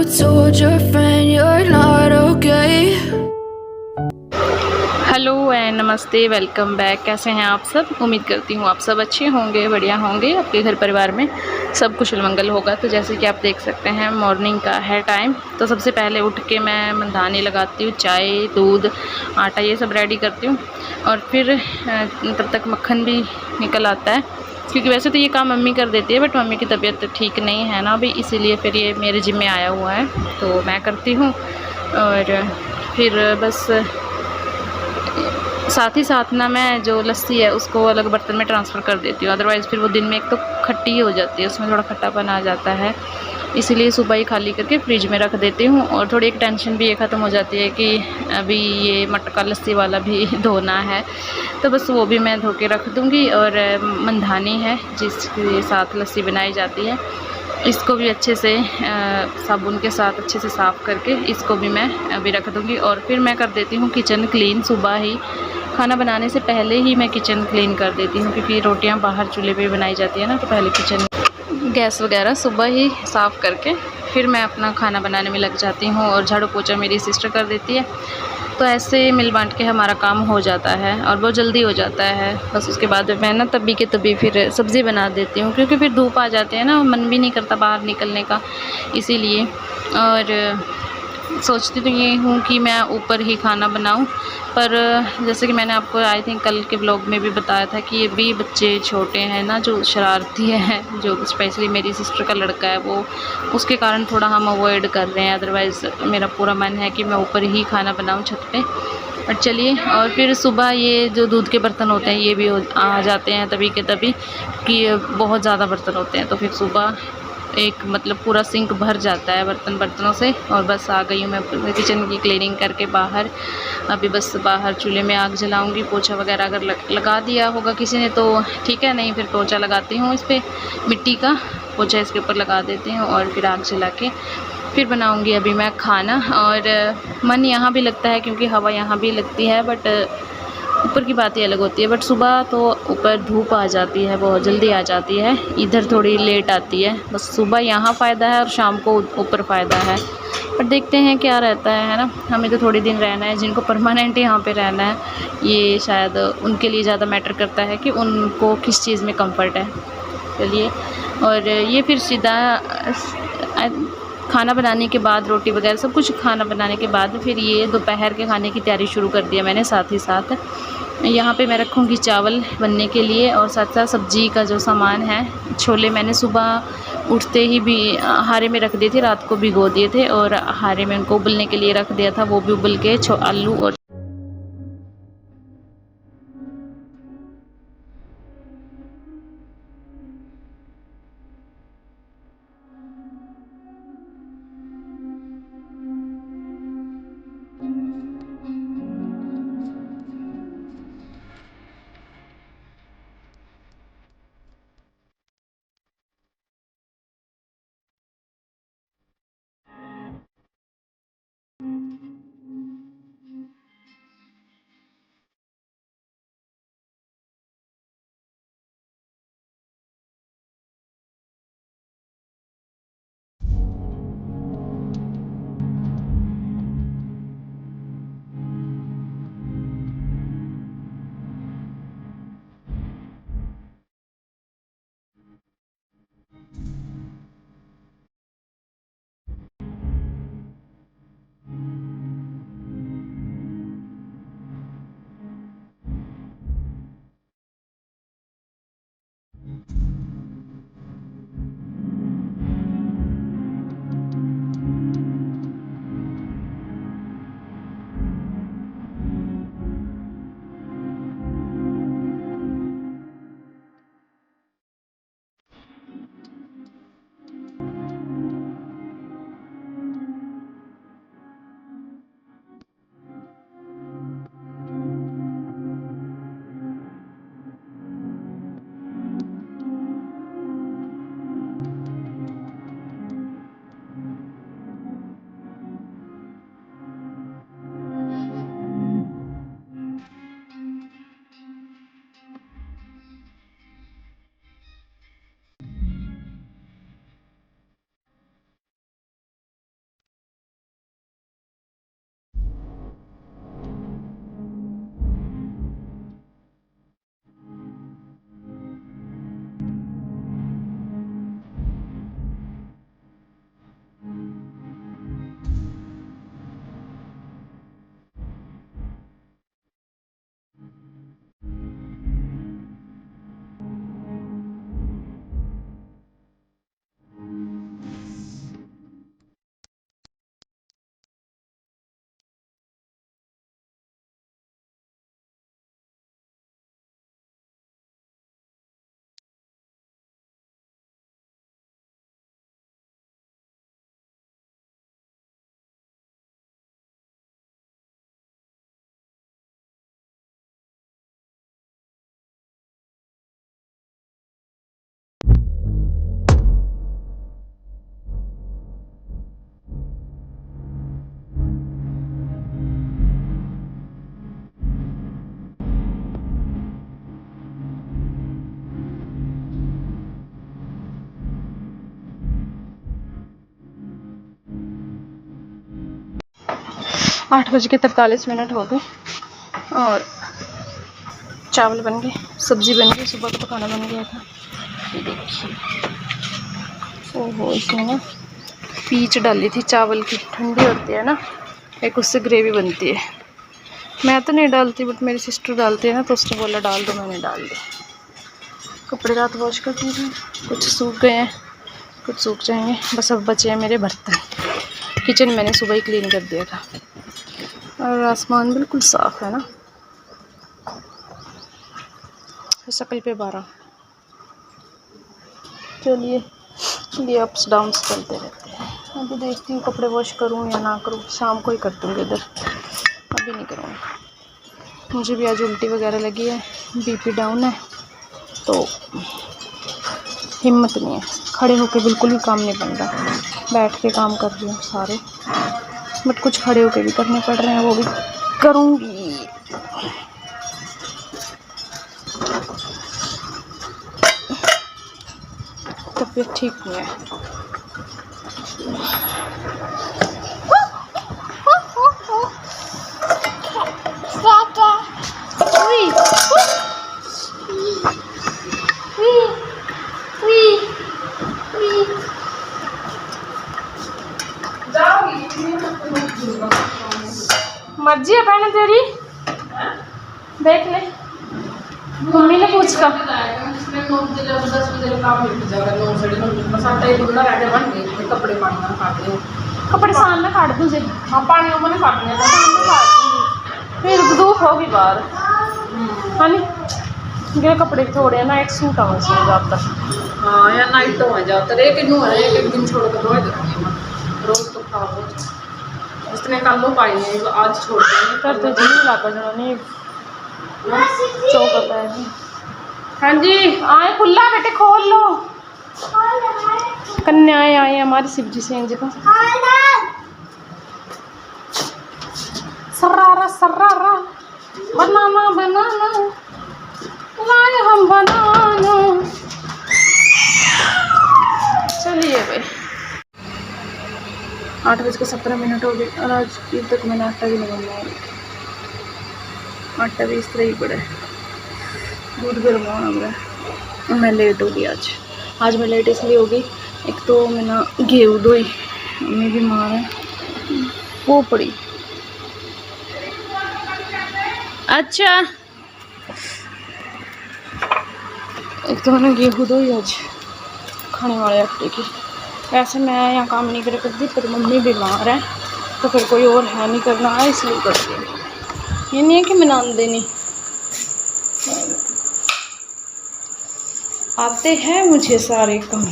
told your friend you're not okay? Hello and नमस्ते, welcome back. कैसे हैं आप सब? उम्मीद करती हूँ आप सब अच्छे होंगे, बढ़िया होंगे, आपके घर परिवार में सब कुशल मंगल होगा। तो जैसे कि आप देख सकते हैं मॉर्निंग का है टाइम। तो सबसे पहले उठ के मैं मंदानी लगाती हूँ, चाय, दूध, आटा ये सब रेडी करती हूँ और फिर तब तक मक्खन भी निकल आता है, क्योंकि वैसे तो ये काम मम्मी कर देती है, बट मम्मी की तबीयत ठीक नहीं है ना अभी, इसीलिए फिर ये मेरे जिम्मे आया हुआ है तो मैं करती हूँ। और फिर बस साथ ही साथ ना मैं जो लस्सी है उसको अलग बर्तन में ट्रांसफ़र कर देती हूँ, अदरवाइज़ फिर वो दिन में एक तो खट्टी हो जाती है, उसमें थोड़ा खट्टापन आ जाता है, इसीलिए सुबह ही खाली करके फ्रिज में रख देती हूँ। और थोड़ी एक टेंशन भी ये ख़त्म हो जाती है कि अभी ये मटका लस्सी वाला भी धोना है, तो बस वो भी मैं धो के रख दूँगी। और मंधानी है जिसके साथ लस्सी बनाई जाती है, इसको भी अच्छे से साबुन के साथ अच्छे से साफ़ करके इसको भी मैं अभी रख दूँगी। और फिर मैं कर देती हूँ किचन क्लीन। सुबह ही खाना बनाने से पहले ही मैं किचन क्लीन कर देती हूँ, क्योंकि रोटियां बाहर चूल्हे पे बनाई जाती है ना, तो पहले किचन गैस वगैरह सुबह ही साफ़ करके फिर मैं अपना खाना बनाने में लग जाती हूँ। और झाड़ू पोछा मेरी सिस्टर कर देती है, तो ऐसे मिल बांट के हमारा काम हो जाता है और बहुत जल्दी हो जाता है। बस उसके बाद मैं ना तभी के तभी फिर सब्ज़ी बना देती हूँ, क्योंकि फिर धूप आ जाते हैं ना, मन भी नहीं करता बाहर निकलने का, इसीलिए। और सोचती तो ये हूँ कि मैं ऊपर ही खाना बनाऊँ, पर जैसे कि मैंने आपको आई थिंक कल के ब्लॉग में भी बताया था कि ये भी बच्चे छोटे हैं ना, जो शरारती हैं, जो स्पेशली मेरी सिस्टर का लड़का है वो, उसके कारण थोड़ा हम अवॉइड कर रहे हैं। अदरवाइज़ मेरा पूरा मन है कि मैं ऊपर ही खाना बनाऊँ छत पे। और चलिए, और फिर सुबह ये जो दूध के बर्तन होते हैं ये भी आ जाते हैं तभी के तभी, कि बहुत ज़्यादा बर्तन होते हैं, तो फिर सुबह एक मतलब पूरा सिंक भर जाता है बर्तनों से। और बस आ गई हूँ मैं किचन की क्लीनिंग करके बाहर। अभी बस बाहर चूल्हे में आग जलाऊंगी। पोछा वगैरह अगर लगा दिया होगा किसी ने तो ठीक है, नहीं फिर पोछा लगाती हूँ, इस पर मिट्टी का पोछा इसके ऊपर लगा देती हूँ और फिर आग जला के फिर बनाऊंगी अभी मैं खाना। और मन यहाँ भी लगता है क्योंकि हवा यहाँ भी लगती है, बट ऊपर की बात ही अलग होती है। बट सुबह तो ऊपर धूप आ जाती है, बहुत जल्दी आ जाती है, इधर थोड़ी लेट आती है। बस सुबह यहाँ फ़ायदा है और शाम को ऊपर फ़ायदा है, पर देखते हैं क्या रहता है ना। हमें तो थोड़े दिन रहना है, जिनको परमानेंट यहाँ पे रहना है ये शायद उनके लिए ज़्यादा मैटर करता है कि उनको किस चीज़ में कंफर्ट है। चलिए, और ये फिर सीधा खाना बनाने के बाद, रोटी वगैरह सब कुछ खाना बनाने के बाद, फिर ये दोपहर के खाने की तैयारी शुरू कर दिया मैंने। साथ ही साथ यहाँ पे मैं रखूँगी चावल बनने के लिए, और साथ साथ सब्ज़ी का जो सामान है, छोले मैंने सुबह उठते ही भी हारे में रख दिए थे, रात को भिगो दिए थे और हारे में उनको उबलने के लिए रख दिया था, वो भी उबल के आलू और 8:43 हो गए और चावल बन गए, सब्जी बन गई, सुबह का तो खाना बन गया था। ये देखिए, ओहो, इसमें ना पीच डाली थी चावल की, ठंडी होती है ना, एक उससे ग्रेवी बनती है। मैं तो नहीं डालती, बट मेरी सिस्टर डालती है ना, तो उसने बोला डाल दो, मैंने डाल दी। कपड़े रात वॉश कर दी थी, कुछ सूख गए हैं, कुछ सूख जाएंगे, बस अब बचे हैं मेरे बर्तन। किचन मैंने सुबह ही क्लीन कर दिया था और आसमान बिल्कुल साफ़ है ना, शक्ल पे 12। चलिए, ये अप्स डाउन्स चलते रहते हैं। अभी देखती हूँ कपड़े वॉश करूँ या ना करूँ, शाम को ही कर दूँगी इधर, अभी नहीं करूँगी। मुझे भी आज उल्टी वगैरह लगी है, बीपी डाउन है, तो हिम्मत नहीं है, खड़े होकर बिल्कुल भी काम नहीं बन रहा। बैठ के काम कर रही हूँ सारे, बट कुछ खड़े होकर भी करने पड़ रहे हैं, वो भी करूँगी। तबीयत ठीक नहीं है। मर्जी है पहने तेरी, देख ले, मम्मी ने पूछ का कपड़े सामने काट दूँ, पानी मैंने काटने फिर धूप होगी बाहर, हाँ नहीं, ये कपड़े थोड़े हैं ना, एक सूट आ जाता। हाँ, या नाइट तो है ज़्यादातर, एक दिन छोड़ कर रोज रोज तो खराब हो जाए। इसने कल लो पाई है, आज छोड़ देंगे कर तो जी लागा नहीं चौक है। हाँ जी, आए खुला बेटे, खोल लो। कन्याएं आए हमारे शिवजी सिंह जी का। सर्रारा सर्रारा, बनाना बनाना, लाए हम बनाना। चलिए भाई, 8:17 हो गए और आज तक मैंने आटा भी नहीं बनाया। आटा भी इस तरह ही पड़ा है, दूध गर्म होना पड़ा। मैं लेट हो गई आज मैं लेट इसलिए हो गई, एक तो मैं ना गेहूँ धोई, मम्मी बीमार है, वो पड़ी। अच्छा, एक तो मैंने गेहूँ धोई आज खाने वाले आटे की। वैसे मैं यहाँ काम नहीं कर करती, पर मम्मी बीमार है तो फिर कोई और है नहीं करना है, इसलिए करती हूँ। ये नहीं है कि मैं नाम देनी, आते हैं मुझे सारे काम।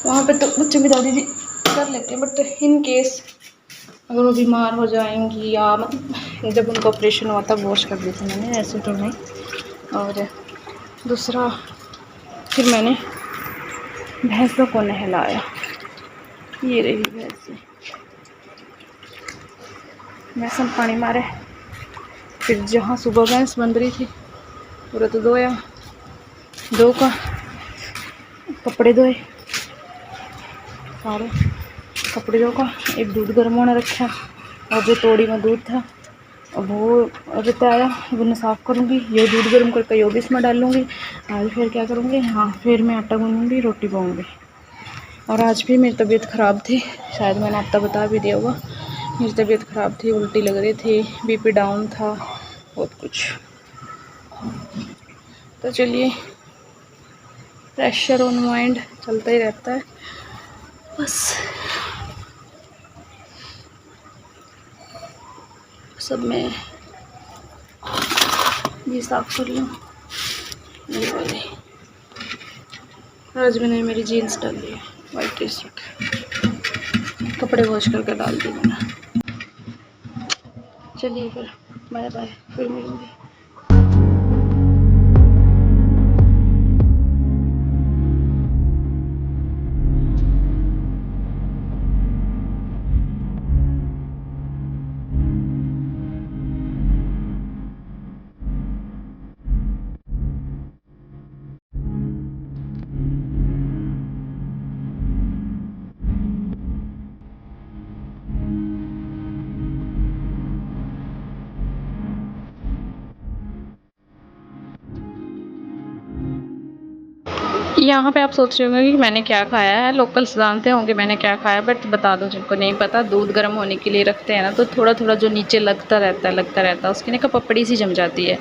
वहाँ पे तो बच्चे भी दादी जी कर लेते हैं, बट इन केस अगर वो बीमार हो जाएंगी या मतलब जब उनका ऑपरेशन हुआ था वॉश कर दी थी मैंने, ऐसे तो नहीं। और दूसरा, फिर मैंने भैंसों को नहलाया, ये रही भैंसी, भैंसों पानी मारे। फिर जहाँ सुबह भैंस बंद रही थी पूरा तो धोया, दो का कपड़े धोए, सारे कपड़े धो का, एक दूध गर्म होने रखा और जो तोड़ी में दूध था अब वो बताया, वो मैं साफ़ करूँगी। ये दूध गर्म करके यो भी इसमें डाल लूँगी। आज फिर क्या करूँगी, हाँ फिर मैं आटा गूँधूँगी, रोटी बनाऊँगी। और आज भी मेरी तबीयत ख़राब थी, शायद मैंने आपको बता भी दिया होगा। मेरी तबीयत ख़राब थी, उल्टी लग रही थी, बीपी डाउन था, बहुत कुछ। तो चलिए, प्रेशर ऑन माइंड चलता ही रहता है बस। सब मैं ये साफ कर लूँ। ये वाले आज मैंने मेरी जीन्स डाली है, वाइट टी शर्ट, कपड़े वॉश करके डाल दी मैंने। चलिए फिर, बाय बाय, फिर मिलूँगी। यहाँ पे आप सोच रहे होंगे कि मैंने क्या खाया है। लोकल्स जानते होंगे मैंने क्या खाया, बट बता दूँ जिनको नहीं पता, दूध गर्म होने के लिए रखते हैं ना, तो थोड़ा थोड़ा जो नीचे लगता रहता है उसकी ना पपड़ी सी जम जाती है,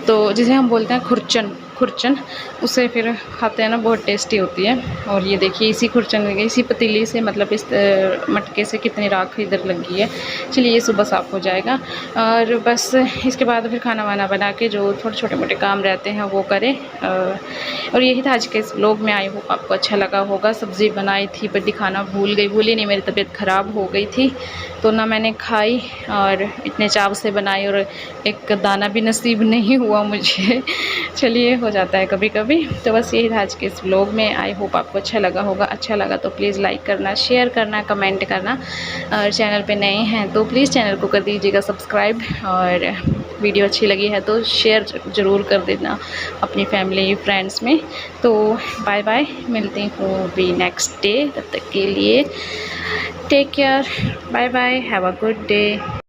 तो जिसे हम बोलते हैं खुरचन, उसे फिर खाते हैं ना, बहुत टेस्टी होती है। और ये देखिए इसी खुरचन में, इसी पतीली से, मतलब इस मटके से कितनी राख इधर लगी है। चलिए ये सुबह साफ़ हो जाएगा और बस इसके बाद फिर खाना वाना बना के जो थोड़े छोटे मोटे काम रहते हैं वो करें। और यही था आज के इस व्लॉग में। आई होप आपको अच्छा लगा होगा। सब्ज़ी बनाई थी पर दिखाना भूली नहीं, मेरी तबीयत ख़राब हो गई थी तो ना मैंने खाई, और इतने चाव से बनाई और एक दाना भी नसीब नहीं हुआ मुझे। चलिए हो जाता है कभी कभी। तो बस यही था आज के इस व्लॉग में। आई होप आपको अच्छा लगा होगा। अच्छा लगा तो प्लीज़ लाइक करना, शेयर करना, कमेंट करना, और चैनल पे नए हैं तो प्लीज़ चैनल को कर दीजिएगा सब्सक्राइब, और वीडियो अच्छी लगी है तो शेयर ज़रूर कर देना अपनी फैमिली फ्रेंड्स में। तो बाय बाय, मिलती हूँ भी नेक्स्ट डे। तब तक के लिए take care, bye bye, have a good day.